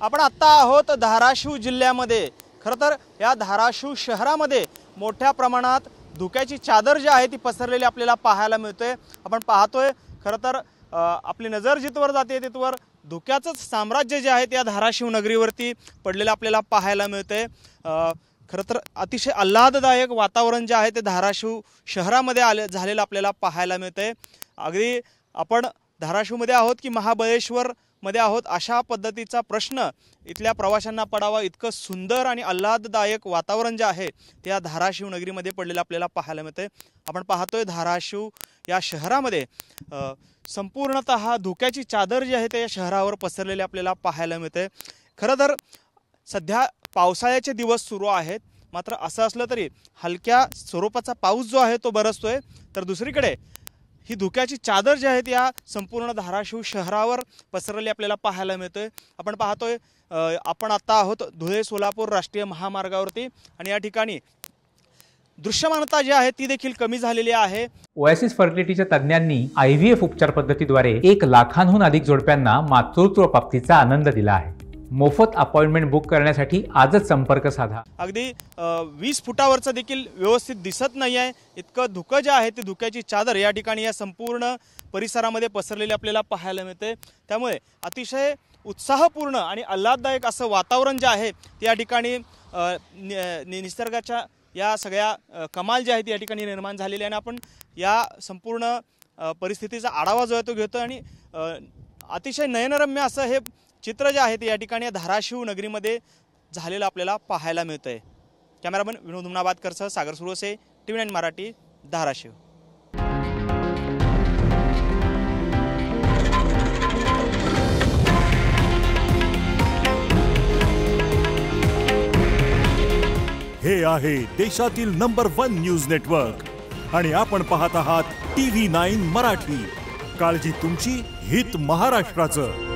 आपण आत्ता आहोत धाराशिव जिल्ह्यामध्ये। खरं तर या धाराशिव शहरामध्ये मोठ्या प्रमाणात धुक्याची चादर जी आहे ती पसरलेली आपल्याला पाहायला मिळते। आपण पाहतोय खरं तर आपली नजर जिथवर जाते तिथवर धुक्याचंच साम्राज्य जे आहे त्या धाराशिव नगरीवरती पडलेलं आपल्याला पाहायला मिळते। खरं तर अतिशय आल्हाददायक वातावरण जे आहे ते धाराशिव शहरामध्ये झालेलं आपल्याला पाहायला मिळते। अगदी आपण धाराशिवमध्ये आहोत की महाबळेश्वर मध्ये आहोत अशा पद्धतीचा प्रश्न इथल्या प्रवाशांना पडावा इतकं सुंदर आणि आल्हाददायक वातावरण जे आहे त्या धाराशिव नगरीमध्ये पडलेलं आपल्याला पाहायला मिळते। आपण पाहतोय धाराशिव या शहरामध्ये संपूर्णतः धुक्याची चादर जी आहे त्या शहरावर पसरलेली आपल्याला पाहायला मिळते। खरं तर सध्या पावसाळ्याचे दिवस सुरू आहेत, मात्र असं असलं तरी हलक्या स्वरूपाचा पाऊस जो आहे तो बरसतोय, तर दुसरीकडे ही धुक्याची चादर जी आहे त्या संपूर्ण धाराशिव शहरावर पसरलेली आपल्याला पाहायला मिळते। आपण पाहतोय आपण आता आहोत धुळे सोलापूर राष्ट्रीय महामार्गावरती आणि या ठिकाणी दृश्यमानता जी आहे ती देखील कमी झालेली आहे। ओएसिस फर्टिलिटीच्या तज्ञांनी IVF उपचार पद्धतीद्वारे 1 लाखांहून अधिक जोडप्यांना मातृत्व प्राप्तीचा आनंद दिला आहे। मोफत अपॉइंटमेंट बुक करण्यासाठी आजच संपर्क साधा। अगदी 20 फुटावरचं देखील व्यवस्थित दिसत नाही आहे इतकं धुकं जे आहे ते धुक्याची चादर या ठिकाणी या संपूर्ण परिसरामध्ये पसरलेली आपल्याला पाहायला मिळते। त्यामुळे अतिशय उत्साहपूर्ण आणि आल्हाददायक असं वातावरण जे आहे ते या ठिकाणी निसर्गाच्या या सगळ्या कमाल जे आहेत या ठिकाणी निर्माण झालेली आहे। आपण या संपूर्ण परिस्थितीचा आढावा जो आहे तो घेतो आणि अतिशय नयनरम्य असं हे चित्र जे आहे ते या ठिकाणी धाराशिव नगरीमध्ये झालेलं आपल्याला पाहायला मिळतंय। कॅमेरामन विनोद हुमनाबादकरसह सागर सुरोसे, TV9 मराठी, धाराशिव। हे आहे देशातील नंबर 1 न्यूज नेटवर्क आणि आपण पाहत आहात TV9 मराठी। काळजी तुमची, हित महाराष्ट्राचं।